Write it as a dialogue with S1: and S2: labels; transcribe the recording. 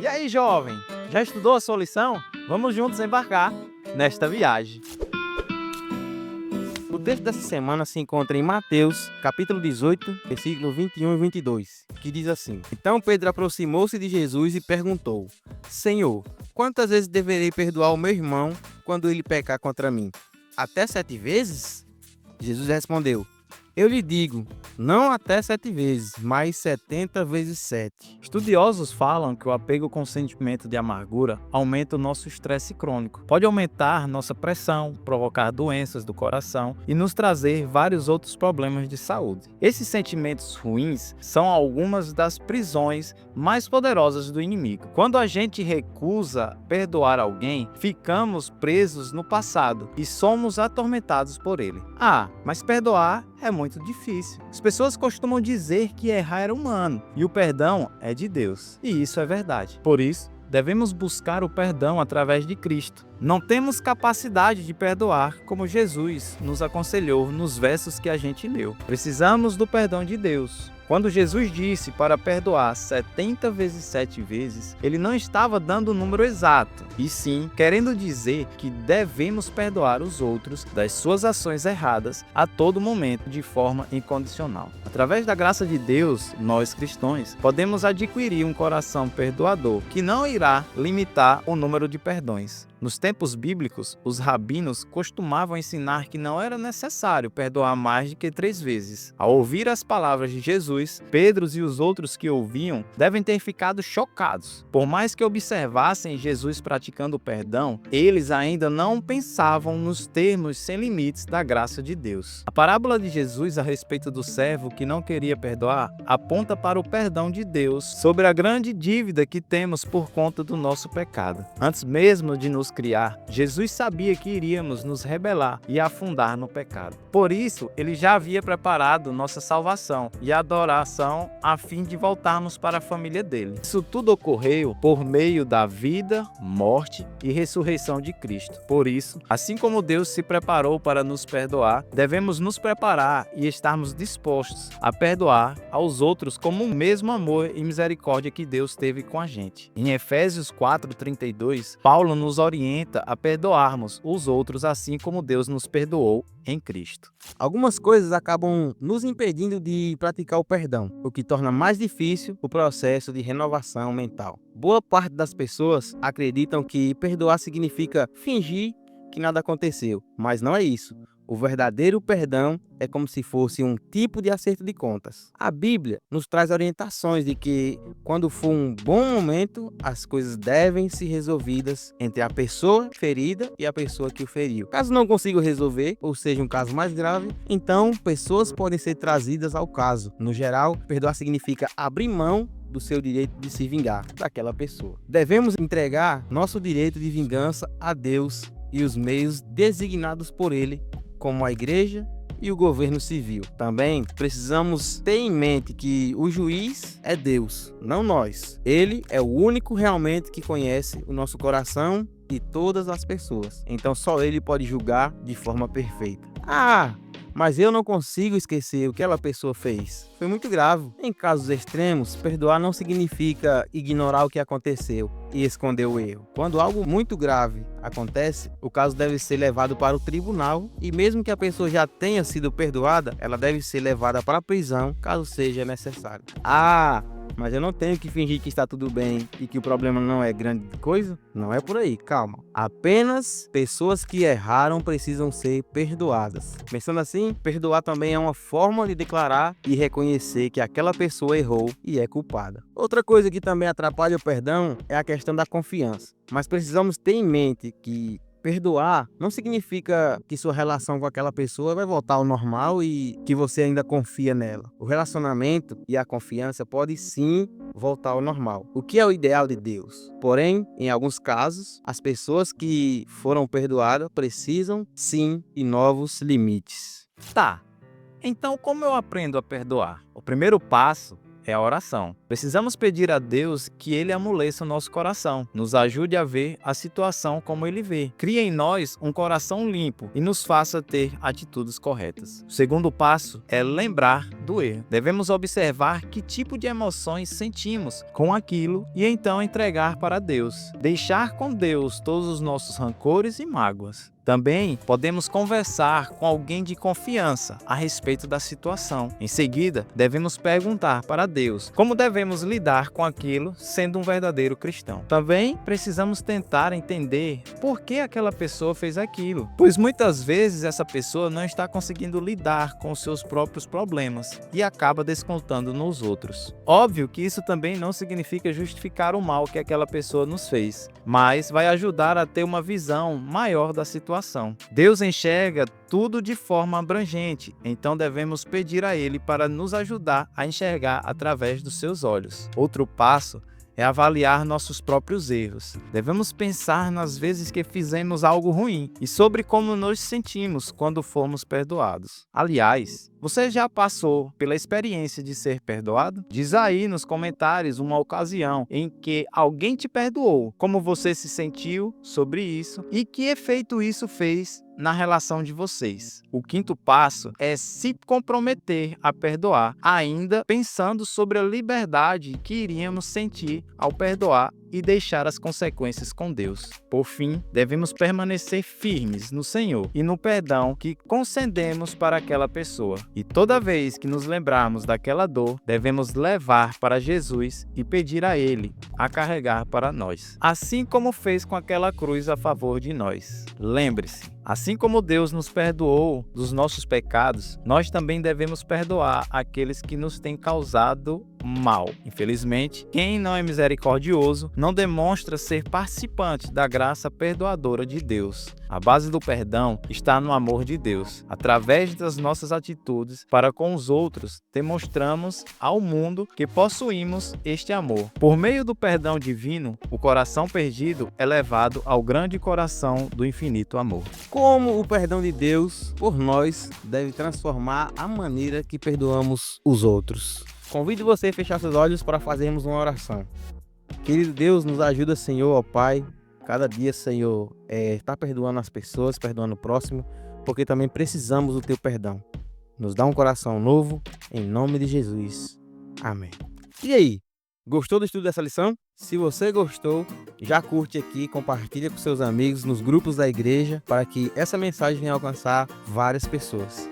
S1: E aí, jovem? Já estudou a sua lição? Vamos juntos embarcar nesta viagem. O texto dessa semana se encontra em Mateus, capítulo 18, versículos 21 e 22, que diz assim: Então Pedro aproximou-se de Jesus e perguntou: Senhor, quantas vezes deverei perdoar o meu irmão quando ele pecar contra mim? Até 7 vezes? Jesus respondeu: Eu lhe digo, não até 7 vezes, mas 70 vezes 7. Estudiosos falam que o apego com o sentimento de amargura aumenta o nosso estresse crônico. Pode aumentar nossa pressão, provocar doenças do coração e nos trazer vários outros problemas de saúde. Esses sentimentos ruins são algumas das prisões mais poderosas do inimigo. Quando a gente recusa perdoar alguém, ficamos presos no passado e somos atormentados por ele. Mas perdoar é muito difícil. As pessoas costumam dizer que errar é humano e o perdão é de Deus. E isso é verdade. Por isso, devemos buscar o perdão através de Cristo. Não temos capacidade de perdoar como Jesus nos aconselhou nos versos que a gente leu. Precisamos do perdão de Deus. Quando Jesus disse para perdoar 70 vezes 7 vezes, ele não estava dando o número exato, e sim querendo dizer que devemos perdoar os outros das suas ações erradas a todo momento de forma incondicional. Através da graça de Deus, nós cristãos podemos adquirir um coração perdoador que não irá limitar o número de perdões. Nos tempos bíblicos, os rabinos costumavam ensinar que não era necessário perdoar mais de que 3 vezes. Ao ouvir as palavras de Jesus, Pedro e os outros que ouviam devem ter ficado chocados. Por mais que observassem Jesus praticando o perdão, eles ainda não pensavam nos termos sem limites da graça de Deus. A parábola de Jesus a respeito do servo que não queria perdoar aponta para o perdão de Deus sobre a grande dívida que temos por conta do nosso pecado. Antes mesmo de nos criar, Jesus sabia que iríamos nos rebelar e afundar no pecado. Por isso, ele já havia preparado nossa salvação e adoração a fim de voltarmos para a família dele. Isso tudo ocorreu por meio da vida, morte e ressurreição de Cristo. Por isso, assim como Deus se preparou para nos perdoar, devemos nos preparar e estarmos dispostos a perdoar aos outros como o mesmo amor e misericórdia que Deus teve com a gente. Em Efésios 4:32, Paulo nos orienta a perdoarmos os outros assim como Deus nos perdoou em Cristo. Algumas coisas acabam nos impedindo de praticar o perdão, o que torna mais difícil o processo de renovação mental. Boa parte das pessoas acreditam que perdoar significa fingir que nada aconteceu, mas não é isso. O verdadeiro perdão é como se fosse um tipo de acerto de contas. A Bíblia nos traz orientações de que, quando for um bom momento, as coisas devem ser resolvidas entre a pessoa ferida e a pessoa que o feriu. Caso não consiga resolver, ou seja, um caso mais grave, então pessoas podem ser trazidas ao caso. No geral, perdoar significa abrir mão do seu direito de se vingar daquela pessoa. Devemos entregar nosso direito de vingança a Deus e os meios designados por Ele, como a igreja e o governo civil. Também precisamos ter em mente que o juiz é Deus, não nós. Ele é o único realmente que conhece o nosso coração e todas as pessoas. Então só Ele pode julgar de forma perfeita. Mas eu não consigo esquecer o que aquela pessoa fez. Foi muito grave. Em casos extremos, perdoar não significa ignorar o que aconteceu e esconder o erro. Quando algo muito grave acontece, o caso deve ser levado para o tribunal e mesmo que a pessoa já tenha sido perdoada, ela deve ser levada para a prisão, caso seja necessário. Mas eu não tenho que fingir que está tudo bem e que o problema não é grande coisa? Não é por aí, calma. Apenas pessoas que erraram precisam ser perdoadas. Pensando assim, perdoar também é uma forma de declarar e reconhecer que aquela pessoa errou e é culpada. Outra coisa que também atrapalha o perdão é a questão da confiança. Mas precisamos ter em mente que perdoar não significa que sua relação com aquela pessoa vai voltar ao normal e que você ainda confia nela. O relacionamento e a confiança podem sim voltar ao normal, o que é o ideal de Deus. Porém, em alguns casos, as pessoas que foram perdoadas precisam sim de novos limites. Então como eu aprendo a perdoar? O primeiro passo
S2: é a oração. Precisamos pedir a Deus que Ele amoleça o nosso coração, nos ajude a ver a situação como Ele vê. Crie em nós um coração limpo e nos faça ter atitudes corretas. O segundo passo é lembrar do erro. Devemos observar que tipo de emoções sentimos com aquilo e então entregar para Deus. Deixar com Deus todos os nossos rancores e mágoas. Também podemos conversar com alguém de confiança a respeito da situação. Em seguida, devemos perguntar para Deus como devemos lidar com aquilo sendo um verdadeiro cristão. Também precisamos tentar entender por que aquela pessoa fez aquilo, pois muitas vezes essa pessoa não está conseguindo lidar com os seus próprios problemas e acaba descontando nos outros. Óbvio que isso também não significa justificar o mal que aquela pessoa nos fez, mas vai ajudar a ter uma visão maior da situação. Deus enxerga tudo de forma abrangente, então devemos pedir a Ele para nos ajudar a enxergar através dos seus olhos. Outro passo é avaliar nossos próprios erros. Devemos pensar nas vezes que fizemos algo ruim e sobre como nos sentimos quando fomos perdoados. Aliás, você já passou pela experiência de ser perdoado? Diz aí nos comentários uma ocasião em que alguém te perdoou, como você se sentiu sobre isso e que efeito isso fez na relação de vocês. O quinto passo é se comprometer a perdoar, ainda pensando sobre a liberdade que iríamos sentir ao perdoar e deixar as consequências com Deus. Por fim, devemos permanecer firmes no Senhor e no perdão que concedemos para aquela pessoa. E toda vez que nos lembrarmos daquela dor, devemos levar para Jesus e pedir a Ele a carregar para nós, assim como fez com aquela cruz a favor de nós. Lembre-se, assim como Deus nos perdoou dos nossos pecados, nós também devemos perdoar aqueles que nos têm causado mal. Infelizmente, quem não é misericordioso não demonstra ser participante da graça perdoadora de Deus. A base do perdão está no amor de Deus. Através das nossas atitudes para com os outros, demonstramos ao mundo que possuímos este amor. Por meio do perdão divino, o coração perdido é levado ao grande coração do infinito amor.
S1: Como o perdão de Deus por nós deve transformar a maneira que perdoamos os outros. Convido você a fechar seus olhos para fazermos uma oração. Querido Deus, nos ajuda, Senhor, ó Pai. Cada dia, Senhor, está perdoando as pessoas, perdoando o próximo, porque também precisamos do Teu perdão. Nos dá um coração novo, em nome de Jesus. Amém. E aí, gostou do estudo dessa lição? Se você gostou, já curte aqui, compartilha com seus amigos nos grupos da igreja para que essa mensagem venha alcançar várias pessoas.